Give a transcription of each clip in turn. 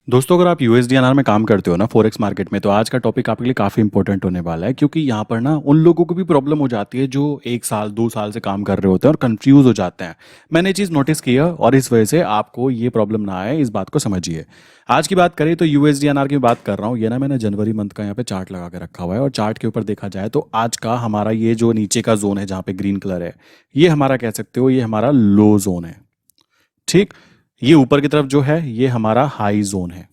दोस्तों अगर आप यूएसडीएनआर में काम करते हो ना फॉरेक्स मार्केट में, तो आज का टॉपिक आपके लिए काफ़ी इंपॉर्टेंट होने वाला है, क्योंकि यहाँ पर ना उन लोगों को भी प्रॉब्लम हो जाती है जो 1 साल 2 साल से काम कर रहे होते हैं और कंफ्यूज हो जाते हैं। मैंने ये चीज़ नोटिस की है और इस वजह से आपको ये प्रॉब्लम ना आए, इस बात को समझिए। आज की बात करें तो यूएसडीएनआर की बात कर रहा हूँ। ये ना मैंने जनवरी मंथ का यहाँ पे चार्ट लगा के रखा हुआ है और चार्ट के ऊपर देखा जाए तो आज का हमारा ये जो नीचे का जोन है जहाँ पे ग्रीन कलर है, ये हमारा कह सकते हो ये हमारा लो जोन है। ठीक, ये ऊपर की तरफ जो है ये हमारा हाई जोन है।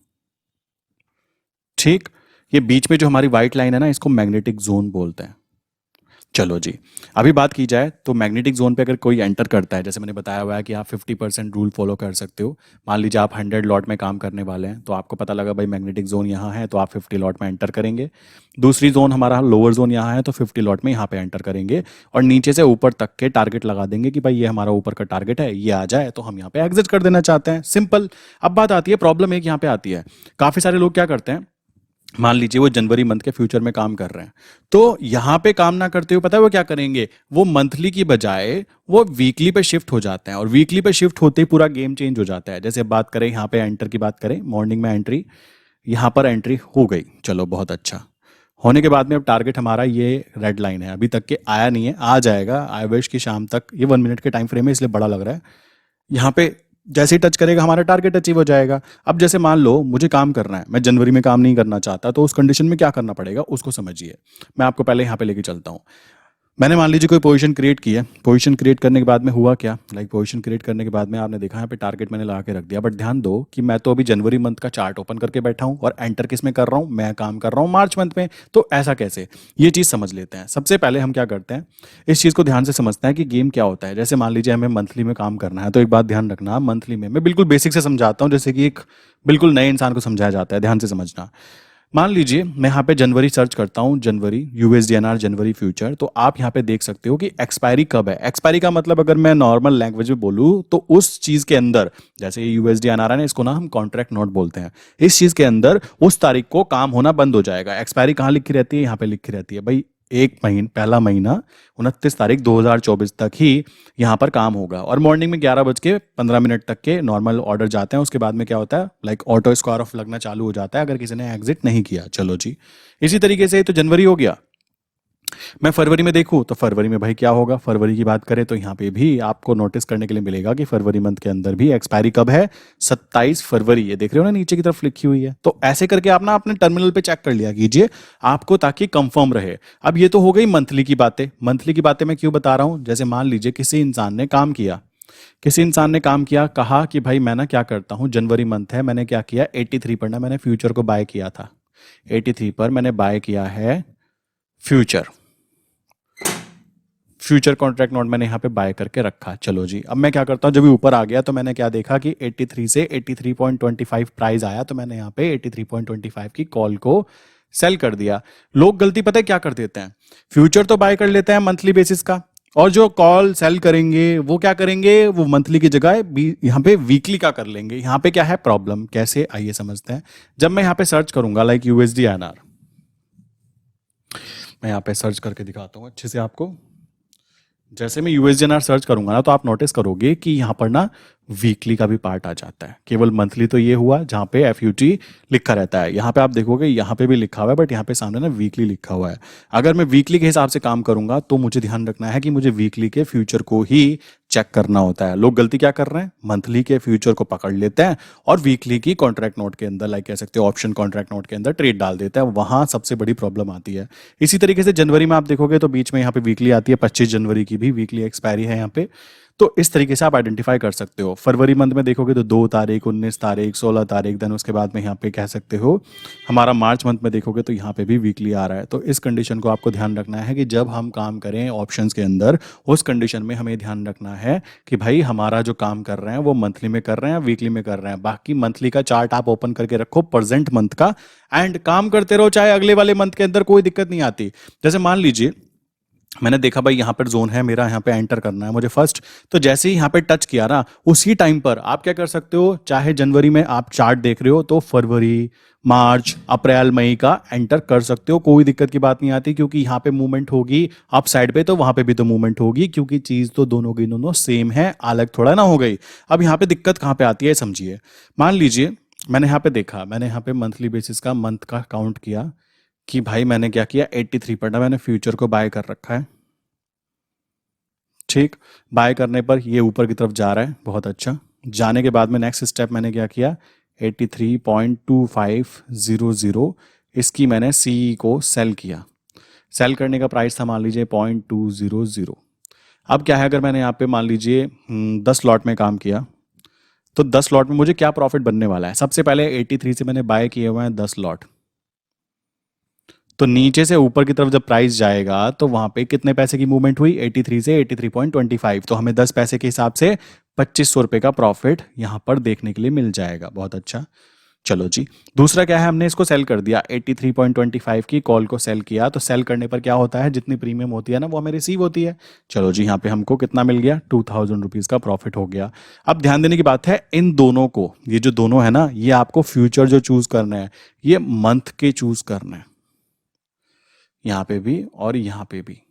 ठीक, ये बीच में जो हमारी व्हाइट लाइन है ना, इसको मैग्नेटिक जोन बोलते हैं। चलो जी, अभी बात की जाए तो मैग्नेटिक जोन पे अगर कोई एंटर करता है, जैसे मैंने बताया हुआ है कि आप 50% रूल फॉलो कर सकते हो। मान लीजिए आप 100 लॉट में काम करने वाले हैं, तो आपको पता लगा भाई मैग्नेटिक जोन यहाँ है, तो आप 50 लॉट में एंटर करेंगे। दूसरी जोन हमारा लोअर जोन यहाँ है, तो 50 लॉट में यहाँ पे एंटर करेंगे और नीचे से ऊपर तक के टारगेट लगा देंगे कि भाई ये हमारा ऊपर का टारगेट है, ये आ जाए तो हम यहाँ पे एग्जिट कर देना चाहते हैं। सिंपल। अब बात आती है, प्रॉब्लम एक यहाँ पे आती है, काफ़ी सारे लोग क्या करते हैं, मान लीजिए वो जनवरी मंथ के फ्यूचर में काम कर रहे हैं, तो यहां पे काम ना करते हुए पता है वो क्या करेंगे, वो मंथली की बजाय वो वीकली पे शिफ्ट हो जाते हैं और वीकली पे शिफ्ट होते ही पूरा गेम चेंज हो जाता है। जैसे अब बात करें यहाँ पे एंटर की बात करें, मॉर्निंग में एंट्री, यहाँ पर एंट्री हो गई, चलो बहुत अच्छा। होने के बाद में अब टारगेट हमारा ये रेड लाइन है, अभी तक के आया नहीं है, आ जाएगा। आई विश की शाम तक, ये 1 मिनट के टाइम फ्रेम है इसलिए बड़ा लग रहा है। यहाँ पे जैसे ही टच करेगा हमारा टारगेट अचीव हो जाएगा। अब जैसे मान लो मुझे काम करना है, मैं जनवरी में काम नहीं करना चाहता, तो उस कंडीशन में क्या करना पड़ेगा उसको समझिए। मैं आपको पहले यहाँ पे लेके चलता हूँ। मैंने मान लीजिए कोई पोजीशन क्रिएट की है, पोजीशन क्रिएट करने के बाद में हुआ क्या, पोजीशन क्रिएट करने के बाद में आपने देखा यहाँ पे टारगेट मैंने लगा के रख दिया, बट ध्यान दो कि मैं तो अभी जनवरी मंथ का चार्ट ओपन करके बैठा हूँ और एंटर किस में कर रहा हूँ, मैं काम कर रहा हूँ मार्च मंथ में। तो ऐसा कैसे, ये चीज़ समझ लेते हैं। सबसे पहले हम क्या करते हैं, इस चीज़ को ध्यान से समझते हैं कि गेम क्या होता है। जैसे मान लीजिए हमें मंथली में काम करना है, तो एक बात ध्यान रखना, मंथली में मैं बिल्कुल बेसिक से समझाता हूँ, जैसे कि एक बिल्कुल नए इंसान को समझाया जाता है, ध्यान से समझना। मान लीजिए मैं यहाँ पे जनवरी सर्च करता हूँ, जनवरी यूएसडीएनआर जनवरी फ्यूचर, तो आप यहाँ पे देख सकते हो कि एक्सपायरी कब है। एक्सपायरी का मतलब अगर मैं नॉर्मल लैंग्वेज में बोलूँ तो उस चीज़ के अंदर, जैसे ये यूएसडीएनआर है ना, इसको ना हम कॉन्ट्रैक्ट नोट बोलते हैं, इस चीज़ के अंदर उस तारीख को काम होना बंद हो जाएगा। एक्सपायरी कहाँ लिखी रहती है, यहाँ पे लिखी रहती है भाई, एक महीना, पहला महीना 29 तारीख 2024 तक ही यहाँ पर काम होगा। और मॉर्निंग में 11:15 तक के नॉर्मल ऑर्डर जाते हैं। उसके बाद में क्या होता है, ऑटो स्क्वायर ऑफ लगना चालू हो जाता है अगर किसी ने एग्जिट नहीं किया। चलो जी, इसी तरीके से तो जनवरी हो गया। मैं फरवरी में देखूं तो फरवरी में भाई क्या होगा, फरवरी की बात करें तो यहाँ पे भी आपको नोटिस करने के लिए मिलेगा कि फरवरी मंथ के अंदर भी एक्सपायरी कब है, 27 फरवरी। ये देख रहे हो ना नीचे की तरफ लिखी हुई है। तो ऐसे करके आप ना अपने टर्मिनल पे चेक कर लिया कीजिए आपको, ताकि कंफर्म रहे। अब ये तो हो गई मंथली की बातें। मंथली की बातें मैं क्यों बता रहा हूँ, जैसे मान लीजिए किसी इंसान ने काम किया, किसी इंसान ने काम किया, कहा कि भाई मैं ना क्या करता हूँ, जनवरी मंथ है, मैंने क्या किया, 83 पर ना मैंने फ्यूचर को बाय किया था, 83 पर मैंने बाय किया है फ्यूचर। फ्यूचर कॉन्ट्रैक्ट नोट मैंने यहाँ पे बाय करके रखा। चलो जी, अब मैं क्या करता हूँ, जब भी ऊपर आ गया तो मैंने क्या देखा कि 83 से 83.25 प्राइस आया, तो मैंने यहाँ पे 83.25 की कॉल को सेल कर दिया। लोग गलती पता है क्या कर देते हैं, फ्यूचर तो बाय कर लेते हैं मंथली बेसिस का, और जो कॉल सेल करेंगे वो क्या करेंगे, वो मंथली की जगह यहाँ पे वीकली का कर लेंगे। यहाँ पे क्या है प्रॉब्लम, कैसे, आइए समझते हैं। जब मैं यहाँ पे सर्च करूंगा यूएसडीएनआर, मैं यहाँ पे सर्च करके दिखाता हूँ अच्छे से आपको। जैसे मैं यूएसडीएनआर सर्च करूंगा ना, तो आप नोटिस करोगे कि यहाँ पर ना वीकली का भी पार्ट आ जाता है। केवल मंथली तो ये हुआ जहाँ पे एफयूटी लिखा रहता है, यहाँ पे आप देखोगे यहाँ पे भी लिखा हुआ है, बट यहाँ पे सामने ना वीकली लिखा हुआ है। अगर मैं वीकली के हिसाब से काम करूंगा तो मुझे ध्यान रखना है कि मुझे वीकली के फ्यूचर को ही चेक करना होता है। लोग गलती क्या कर रहे हैं, मंथली के फ्यूचर को पकड़ लेते हैं और वीकली की कॉन्ट्रैक्ट नोट के अंदर, कह सकते हो ऑप्शन कॉन्ट्रैक्ट नोट के अंदर ट्रेड डाल देते हैं। वहां सबसे बड़ी प्रॉब्लम आती है। इसी तरीके से जनवरी में आप देखोगे तो बीच में यहाँ पे वीकली आती है, 25 जनवरी की भी वीकली एक्सपायरी है यहाँ पे। तो इस तरीके से आप आइडेंटिफाई कर सकते हो। फरवरी मंथ में देखोगे तो 2 तारीख, 19 तारीख, 16 तारीख, देन उसके बाद में यहाँ पे कह सकते हो हमारा मार्च मंथ में देखोगे तो यहाँ पे भी वीकली आ रहा है। तो इस कंडीशन को आपको ध्यान रखना है कि जब हम काम करें ऑप्शंस के अंदर, उस कंडीशन में हमें ध्यान रखना है कि भाई हमारा जो काम कर रहे हैं वो मंथली में कर रहे हैं, वीकली में कर रहे हैं। बाकी मंथली का चार्ट आप ओपन करके रखो प्रेजेंट मंथ का, एंड काम करते रहो, चाहे अगले वाले मंथ के अंदर कोई दिक्कत नहीं आती। जैसे मान लीजिए मैंने देखा भाई यहाँ पर जोन है मेरा, यहाँ पे एंटर करना है मुझे फर्स्ट, तो जैसे ही यहाँ पे टच किया ना, उसी टाइम पर आप क्या कर सकते हो, चाहे जनवरी में आप चार्ट देख रहे हो तो फरवरी, मार्च, अप्रैल, मई का एंटर कर सकते हो, कोई दिक्कत की बात नहीं आती। क्योंकि यहाँ पे मूवमेंट होगी अप साइड पे, तो वहां पे भी तो मूवमेंट होगी, क्योंकि चीज तो दोनों की दोनों सेम है, अलग थोड़ा ना हो गई। अब यहाँ पे दिक्कत कहाँ पे आती है समझिए। मान लीजिए मैंने यहाँ पे देखा, मैंने यहाँ पे मंथली बेसिस का मंथ का काउंट किया कि भाई मैंने क्या किया, 83 पढ़ा, मैंने फ्यूचर को बाय कर रखा है। ठीक, बाय करने पर ये ऊपर की तरफ जा रहा है, बहुत अच्छा। जाने के बाद में नेक्स्ट स्टेप मैंने क्या किया, 83.2500 इसकी मैंने सी को सेल किया। सेल करने का प्राइस था मान लीजिए 0.200। अब क्या है, अगर मैंने यहाँ पे मान लीजिए 10 लॉट में काम किया, तो 10 लॉट में मुझे क्या प्रॉफिट बनने वाला है। सबसे पहले 83 से मैंने बाय किए हुए हैं 10 लॉट, तो नीचे से ऊपर की तरफ जब प्राइस जाएगा तो वहां पे कितने पैसे की मूवमेंट हुई, 83 से 83.25, तो हमें 10 पैसे के हिसाब से 2500 रुपए का प्रॉफिट यहां पर देखने के लिए मिल जाएगा। बहुत अच्छा, चलो जी। दूसरा क्या है, हमने इसको सेल कर दिया, 83.25 की कॉल को सेल किया। तो सेल करने पर क्या होता है, जितनी प्रीमियम होती है ना वो हमें रिसीव होती है। चलो जी, यहाँ पे हमको कितना मिल गया, 2000 रुपीज का प्रॉफिट हो गया। अब ध्यान देने की बात है, इन दोनों को, ये जो दोनों है ना, ये आपको फ्यूचर जो चूज करना है, ये मंथ के चूज करना है, यहाँ पे भी और यहाँ पे भी।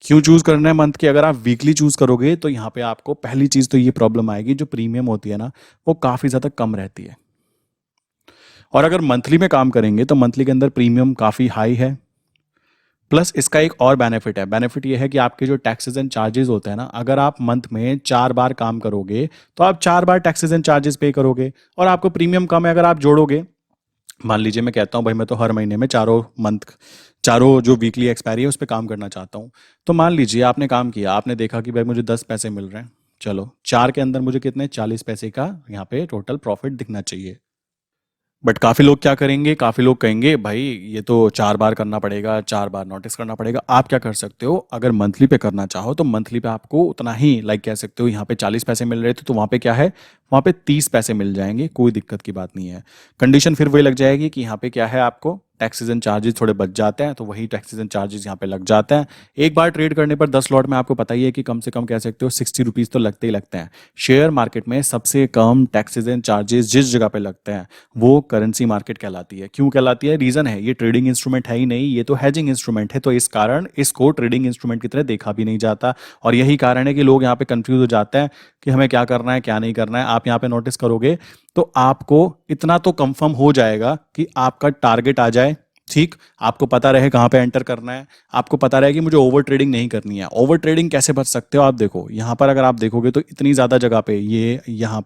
क्यों चूज करना है मंथ के, अगर आप वीकली चूज करोगे तो यहाँ पे आपको पहली चीज तो ये प्रॉब्लम आएगी, जो प्रीमियम होती है ना वो काफी ज्यादा कम रहती है। और अगर मंथली में काम करेंगे तो मंथली के अंदर प्रीमियम काफी हाई है। प्लस इसका एक और बेनिफिट है, बेनिफिट ये है कि आपके जो टैक्सेस एंड चार्जेस होते हैं ना, अगर आप मंथ में 4 बार काम करोगे तो आप 4 बार टैक्सेस एंड चार्जेस पे करोगे। और आपको प्रीमियम कम है, अगर आप जोड़ोगे, मान लीजिए मैं कहता हूँ भाई मैं तो हर महीने में चारों जो वीकली एक्सपायरी है उस पर काम करना चाहता हूँ। तो मान लीजिए आपने काम किया, आपने देखा कि भाई मुझे 10 पैसे मिल रहे हैं, चलो 4 के अंदर मुझे कितने, 40 पैसे का यहाँ पे टोटल प्रॉफिट दिखना चाहिए। बट काफ़ी लोग क्या करेंगे, काफ़ी लोग कहेंगे भाई ये तो 4 बार करना पड़ेगा, 4 बार नोटिस करना पड़ेगा। आप क्या कर सकते हो, अगर मंथली पे करना चाहो तो मंथली पे आपको उतना ही, लाइक कह सकते हो, यहाँ पे 40 पैसे मिल रहे थे तो वहाँ पे क्या है, वहाँ पे 30 पैसे मिल जाएंगे, कोई दिक्कत की बात नहीं है। कंडीशन फिर वही लग जाएगी कि यहाँ पे क्या है, आपको टैक्सेस एंड चार्जेस थोड़े बच जाते हैं, तो वही टैक्सेस एंड चार्जेस यहाँ पे लग जाते हैं। एक बार ट्रेड करने पर 10 लॉट में आपको पता ही है कि कम से कम कह सकते हो 60 रुपीज़ तो लगते ही लगते हैं। शेयर मार्केट में सबसे कम टैक्सेस एंड चार्जेस जिस जगह पे लगते हैं वो करेंसी मार्केट कहलाती है। क्यों कहलाती है, रीजन है, ये ट्रेडिंग इंस्ट्रूमेंट है ही नहीं, ये तो हैजिंग इंस्ट्रूमेंट है, तो इस कारण इसको ट्रेडिंग इंस्ट्रूमेंट की तरह देखा भी नहीं जाता। और यही कारण है कि लोग यहाँ पे कंफ्यूज हो जाते हैं कि हमें क्या करना है क्या नहीं करना है। आप यहाँ पे नोटिस करोगे तो आपको इतना तो कंफर्म हो जाएगा कि आपका टारगेट आ जाए, ठीक, आपको पता रहे कहाँ पे एंटर करना है, आपको पता रहे कि मुझे ओवर ट्रेडिंग नहीं करनी है। ओवर ट्रेडिंग कैसे बच सकते हो, आप देखो यहाँ पर, अगर आप देखोगे तो इतनी ज्यादा जगह पे, ये यहाँ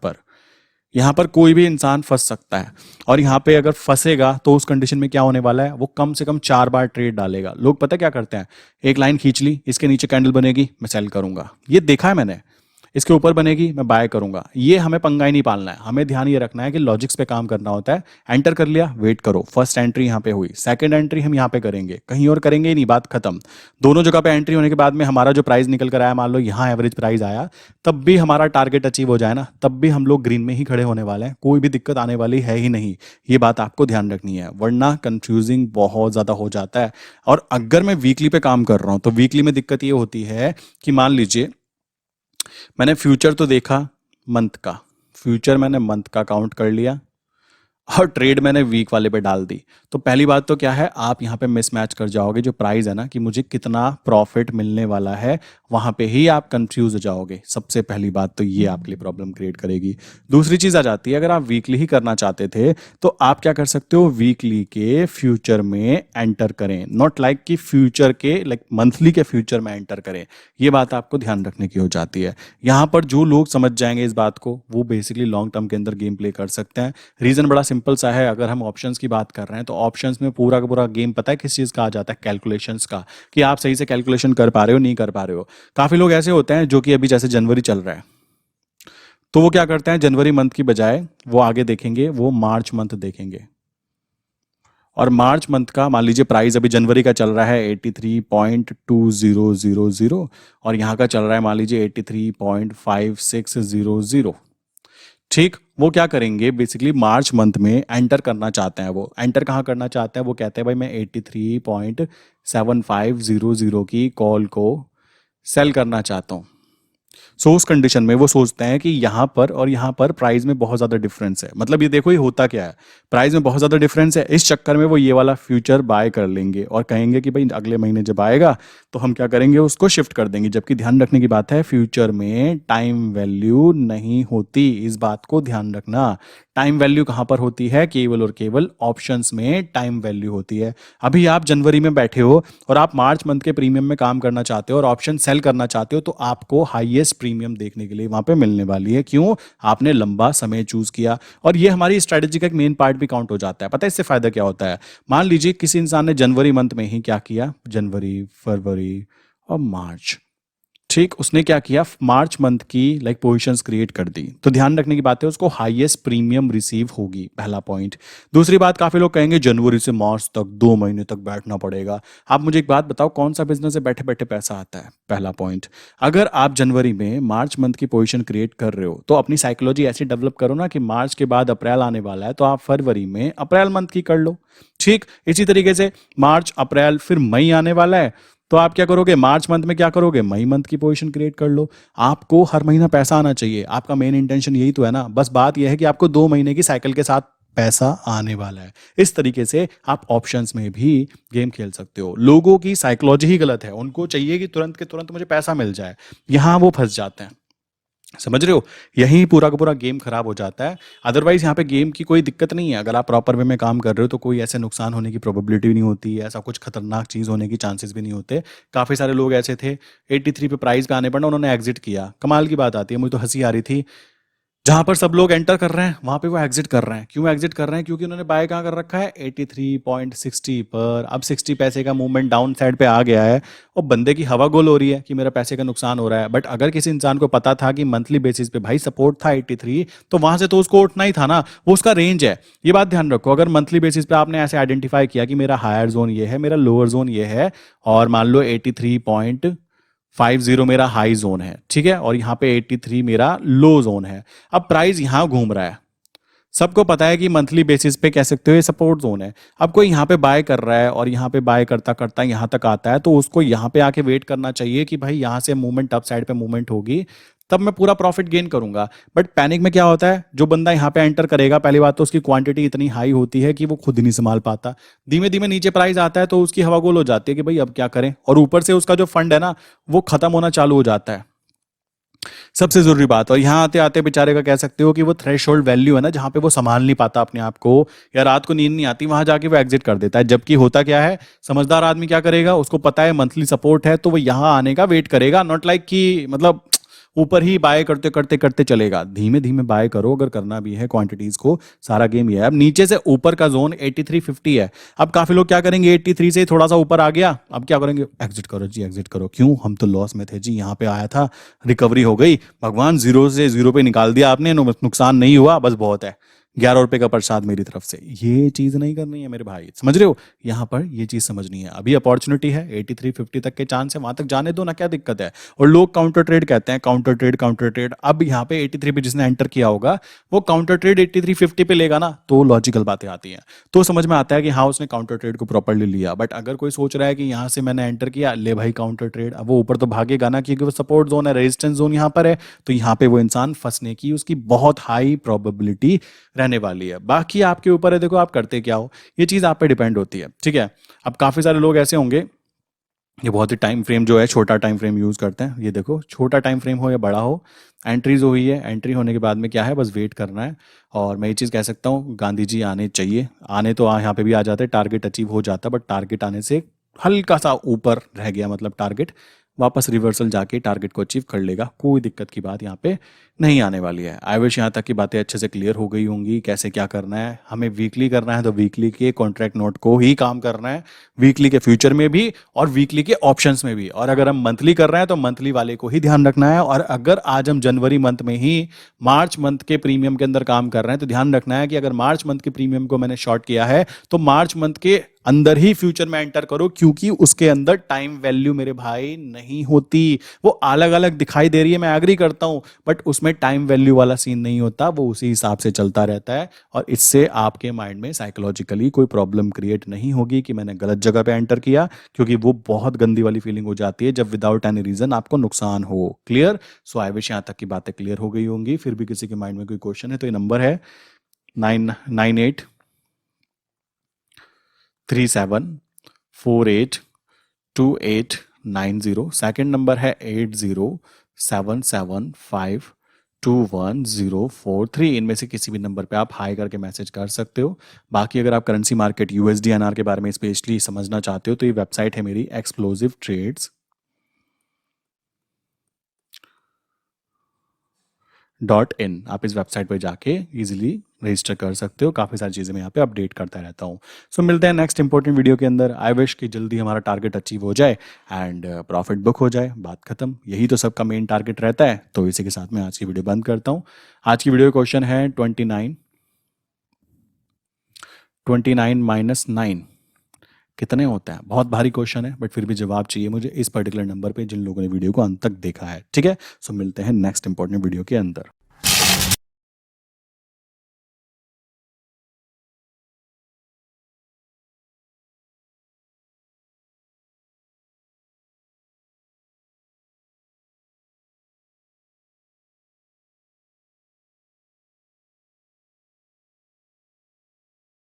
पर कोई भी इंसान फंस सकता है। और यहाँ पे अगर फंसेगा तो उस कंडीशन में क्या होने वाला है, वो कम से कम 4 बार ट्रेड डालेगा। लोग पता क्या करते हैं, एक लाइन खींच ली, इसके नीचे कैंडल बनेगी मैं सेल करूंगा, ये देखा है मैंने, इसके ऊपर बनेगी मैं बाय करूंगा। ये हमें पंगा ही नहीं पालना है, हमें ध्यान ये रखना है कि लॉजिक्स पे काम करना होता है। एंटर कर लिया, वेट करो, फर्स्ट एंट्री यहाँ पे हुई, सेकंड एंट्री हम यहाँ पे करेंगे, कहीं और करेंगे ही नहीं, बात खत्म। दोनों जगह पे एंट्री होने के बाद में हमारा जो प्राइस निकल कर आया, मान लो यहाँ एवरेज प्राइस आया, तब भी हमारा टारगेट अचीव हो जाए ना, तब भी हम लोग ग्रीन में ही खड़े होने वाले हैं, कोई भी दिक्कत आने वाली है ही नहीं। ये बात आपको ध्यान रखनी है, वरना कंफ्यूजिंग बहुत ज्यादा हो जाता है। और अगर मैं वीकली पे काम कर रहा हूं तो वीकली में दिक्कत ये होती है कि मान लीजिए मैंने फ्यूचर तो देखा मंथ का, फ्यूचर मैंने मंथ का काउंट कर लिया और ट्रेड मैंने वीक वाले पे डाल दी। तो पहली बात तो क्या है, आप यहाँ पे मिसमैच कर जाओगे, जो प्राइस है ना कि मुझे कितना प्रॉफिट मिलने वाला है, वहां पे ही आप कंफ्यूज हो जाओगे। सबसे पहली बात तो ये आपके लिए प्रॉब्लम क्रिएट करेगी। दूसरी चीज आ जाती है, अगर आप वीकली ही करना चाहते थे तो आप क्या कर सकते हो, वीकली के फ्यूचर में एंटर करें, नॉट लाइक कि फ्यूचर के, लाइक मंथली के फ्यूचर में एंटर करें। ये बात आपको ध्यान रखने की हो जाती है। यहाँ पर जो लोग समझ जाएंगे इस बात को, वो बेसिकली लॉन्ग टर्म के अंदर गेम प्ले कर सकते हैं। रीजन बड़ा सिंपल सा है, अगर हम ऑप्शंस की बात कर रहे हैं तो ऑप्शंस में पूरा का पूरा गेम पता है किस चीज का आ जाता है, कैलकुलेशंस का, कि आप सही से कैलकुलेशन कर पा रहे हो नहीं कर पा रहे हो। काफी लोग ऐसे होते हैं जो कि अभी जैसे जनवरी चल रहा है तो वो क्या करते हैं, जनवरी मंथ की बजाय वो आगे देखेंगे, वो मार्च मंथ देखेंगे। और मार्च मंथ का मान लीजिए प्राइस अभी जनवरी का चल रहा है 83.2000 और यहाँ का चल रहा है मान लीजिए 83.5600। ठीक, वो क्या करेंगे, बेसिकली मार्च मंथ में एंटर करना चाहते हैं। वो एंटर कहाँ करना चाहते हैं, वो कहते हैं भाई मैं 83.7500 की कॉल को सेल करना चाहता हूँ। सो उस कंडीशन में वो सोचते हैं कि यहाँ पर और यहाँ पर प्राइस में बहुत ज़्यादा डिफरेंस है। मतलब ये देखो ये होता क्या है, प्राइस में बहुत ज़्यादा डिफरेंस है, इस चक्कर में वो ये वाला फ्यूचर बाय कर लेंगे और कहेंगे कि भाई अगले महीने जब आएगा तो हम क्या करेंगे, उसको शिफ्ट कर देंगे। जबकि ध्यान रखने की बात है, फ्यूचर में टाइम वैल्यू नहीं होती, इस बात को ध्यान रखना। टाइम वैल्यू कहाँ पर होती है? केवल और केवल ऑप्शंस में टाइम वैल्यू होती है। अभी आप जनवरी में बैठे हो और आप मार्च मंथ के प्रीमियम में काम करना चाहते हो और ऑप्शन सेल करना चाहते हो, तो आपको हाईएस्ट प्रीमियम देखने के लिए वहां पे मिलने वाली है। क्यों? आपने लंबा समय चूज किया। और ये हमारी स्ट्रेटेजी का एक मेन पार्ट भी काउंट हो जाता है। पता है इससे फायदा क्या होता है? मान लीजिए किसी इंसान ने जनवरी मंथ में ही क्या किया, जनवरी, फरवरी और मार्च, ठीक, उसने क्या किया, मार्च मंथ की पोजीशंस क्रिएट कर दी, तो ध्यान रखने की बात है उसको हाईएस्ट प्रीमियम रिसीव होगी, पहला पॉइंट। दूसरी बात, काफी लोग कहेंगे जनवरी से मार्च तक 2 महीने तक बैठना पड़ेगा। आप मुझे एक बात बताओ, कौन सा बिजनेस है बैठे बैठे पैसा आता है? पहला पॉइंट। अगर आप जनवरी में मार्च मंथ की पोजीशन क्रिएट कर रहे हो तो अपनी साइकोलॉजी ऐसी डेवलप करो ना कि मार्च के बाद अप्रैल आने वाला है, तो आप फरवरी में अप्रैल मंथ की कर लो। ठीक इसी तरीके से मार्च, अप्रैल, फिर मई आने वाला है, तो आप क्या करोगे, मार्च मंथ में क्या करोगे, मई मंथ की पोजीशन क्रिएट कर लो। आपको हर महीना पैसा आना चाहिए, आपका मेन इंटेंशन यही तो है ना। बस बात यह है कि आपको 2 महीने की साइकिल के साथ पैसा आने वाला है। इस तरीके से आप ऑप्शंस में भी गेम खेल सकते हो। लोगों की साइकोलॉजी ही गलत है, उनको चाहिए कि तुरंत के तुरंत मुझे पैसा मिल जाए, यहां वो फंस जाते हैं। समझ रहे हो? यही पूरा का पूरा गेम खराब हो जाता है। अदरवाइज यहाँ पे गेम की कोई दिक्कत नहीं है। अगर आप प्रॉपर वे में काम कर रहे हो तो कोई ऐसे नुकसान होने की प्रोबेबिलिटी भी नहीं होती है, ऐसा कुछ खतरनाक चीज़ होने की चांसेस भी नहीं होते। काफ़ी सारे लोग ऐसे थे 83 पे प्राइस पे आने पर ना उन्होंने एग्जिट किया। कमाल की बात आती है, मुझे तो हंसी आ रही थी। जहां पर सब लोग एंटर कर रहे हैं वहां पे वो एग्जिट कर रहे हैं। क्यों एग्जिट कर रहे हैं? क्योंकि उन्होंने बाय कहाँ कर रखा है, 83.60 पर। अब 60 पैसे का मूवमेंट डाउन साइड पे आ गया है और बंदे की हवा गोल हो रही है कि मेरा पैसे का नुकसान हो रहा है। बट अगर किसी इंसान को पता था कि मंथली बेसिस पे भाई सपोर्ट था 83, तो वहां से तो उसको उठना ही था ना, वो उसका रेंज है। ये बात ध्यान रखो। अगर मंथली बेसिस पे आपने ऐसे आइडेंटिफाई किया कि मेरा हायर जोन ये है, मेरा लोअर जोन ये है, और मान लो 83.50 मेरा हाई जोन है, ठीक है, और यहाँ पे 83 मेरा लो जोन है। अब प्राइस यहाँ घूम रहा है, सबको पता है कि मंथली बेसिस पे कह सकते हो ये सपोर्ट जोन है। अब कोई यहाँ पे बाय कर रहा है और यहाँ पे बाय करता करता यहाँ तक आता है, तो उसको यहाँ पे आके वेट करना चाहिए कि भाई यहाँ से मूवमेंट अप साइड पे मूवमेंट होगी, तब मैं पूरा प्रॉफिट गेन करूंगा। बट पैनिक में क्या होता है, जो बंदा यहाँ पे एंटर करेगा, पहली बात तो उसकी क्वांटिटी इतनी हाई होती है कि वो खुद ही नहीं संभाल पाता। धीमे धीमे नीचे प्राइस आता है तो उसकी हवा गोल हो जाती है कि भाई अब क्या करें, और ऊपर से उसका जो फंड है ना वो खत्म होना चालू हो जाता है। सबसे जरूरी बात, और यहाँ आते आते बेचारे का कह सकते हो कि वो थ्रेशोल्ड वैल्यू है ना, जहां पे वो संभाल नहीं पाता अपने आप को, या रात को नींद नहीं आती, वहां जाके वो एग्जिट कर देता है। जबकि होता क्या है, समझदार आदमी क्या करेगा, उसको पता है मंथली सपोर्ट है तो वो यहाँ आने का वेट करेगा। नॉट लाइक कि मतलब ऊपर ही बाय करते करते करते चलेगा। धीमे धीमे बाय करो अगर करना भी है क्वांटिटीज को। सारा गेम ये है। अब नीचे से ऊपर का जोन 8350 है। अब काफी लोग क्या करेंगे, 83 से थोड़ा सा ऊपर आ गया, अब क्या करेंगे, एग्जिट करो जी, एग्जिट करो। क्यों? हम तो लॉस में थे जी, यहाँ पे आया था, रिकवरी हो गई, भगवान जीरो से जीरो पे निकाल दिया आपने, नुकसान नहीं हुआ, बस बहुत है, 11 रुपए का प्रसाद मेरी तरफ से। ये चीज नहीं करनी है मेरे भाई, समझ रहे हो? यहाँ पर ये चीज समझनी है। अभी अपॉर्चुनिटी है, 8350 तक के चांस है, वहां तक जाने दो ना, क्या दिक्कत है। और लोग काउंटर ट्रेड कहते हैं, काउंटर ट्रेड, काउंटर ट्रेड। अब यहाँ पे 83 पे जिसने एंटर किया होगा वो काउंटर ट्रेड 8350 पे लेगा ना, तो लॉजिकल बातें आती हैं, तो समझ में आता है कि हाँ उसने काउंटर ट्रेड को प्रॉपरली लिया। बट अगर कोई सोच रहा है कि यहाँ से मैंने एंटर किया, ले भाई काउंटर ट्रेड, अब वो ऊपर तो भागेगा ना, क्योंकि वो सपोर्ट जोन है, रेजिस्टेंस जोन यहाँ पर है, तो यहाँ पे वो इंसान फंसने की उसकी बहुत हाई प्रोबेबिलिटी रहने वाली है। बाकी आपके ऊपर है, देखो आप करते क्या हो, ये चीज आप पे डिपेंड होती है, ठीक है। अब काफी सारे लोग ऐसे होंगे ये बहुत ही टाइम फ्रेम जो है, छोटा टाइम फ्रेम यूज करते हैं। ये देखो, छोटा टाइम फ्रेम हो या बड़ा हो, एंट्रीज हुई है, एंट्री होने के बाद में क्या है, बस वेट करना है। और मैं ये चीज़ कह सकता हूँ, गांधी जी आने चाहिए, आने तो यहाँ पे भी आ जाते, टारगेट अचीव हो जाता, बट टारगेट आने से हल्का सा ऊपर रह गया, मतलब टारगेट वापस रिवर्सल जाके टारगेट को अचीव कर लेगा। कोई दिक्कत की बात यहाँ पे नहीं आने वाली है। आई विश यहाँ तक की बातें अच्छे से क्लियर हो गई होंगी, कैसे क्या करना है। हमें वीकली करना है तो वीकली के कॉन्ट्रैक्ट नोट को ही काम करना है, वीकली के फ्यूचर में भी और वीकली के ऑप्शंस में भी। और अगर हम मंथली कर रहे हैं तो मंथली वाले को ही ध्यान रखना है। और अगर आज हम जनवरी मंथ में ही मार्च मंथ के प्रीमियम के अंदर काम कर रहे हैं तो ध्यान रखना है कि अगर मार्च मंथ के प्रीमियम को मैंने शॉर्ट किया है तो मार्च मंथ के अंदर ही फ्यूचर में एंटर करो, क्योंकि उसके अंदर टाइम वैल्यू मेरे भाई नहीं होती। वो अलग अलग दिखाई दे रही है, मैं एग्री करता हूं, बट उसमें उसमें टाइम वैल्यू वाला सीन नहीं होता, वो उसी हिसाब से चलता रहता है और इससे आपके माइंड में साइकोलॉजिकली कोई प्रॉब्लम क्रिएट नहीं होगी कि मैंने गलत जगह पे एंटर किया, क्योंकि वो बहुत गंदी वाली फीलिंग हो जाती है जब विदाउट एनी रीजन आपको नुकसान हो। क्लियर? सो आई विश यहाँ तक की बातें क्लियर हो गई होंगी। फिर भी किसी के माइंड में कोई क्वेश्चन है तो ये नंबर है 9837482890। सेकेंड नंबर है 8077521043। इनमें से किसी भी नंबर पे आप हाई करके मैसेज कर सकते हो। बाकी अगर आप करेंसी मार्केट यूएसडी एनआर के बारे में स्पेशली समझना चाहते हो तो ये वेबसाइट है मेरी explosivtrades.in। आप इस वेबसाइट पर जाके इजीली रजिस्टर कर सकते हो। काफ़ी सारी चीज़ें मैं यहाँ पे अपडेट करता रहता हूँ। सो मिलते हैं नेक्स्ट इंपॉर्टेंट वीडियो के अंदर। आई विश कि जल्दी हमारा टारगेट अचीव हो जाए एंड प्रॉफिट बुक हो जाए, बात खत्म। यही तो सबका मेन टारगेट रहता है। तो इसी के साथ मैं आज की वीडियो बंद करता हूँ। आज की वीडियो क्वेश्चन है 29 -9 कितने होता है। बहुत भारी क्वेश्चन है बट फिर भी जवाब चाहिए मुझे इस पर्टिकुलर नंबर पे जिन लोगों ने वीडियो को अंत तक देखा है। ठीक है, सो मिलते हैं नेक्स्ट इंपॉर्टेंट वीडियो के अंदर।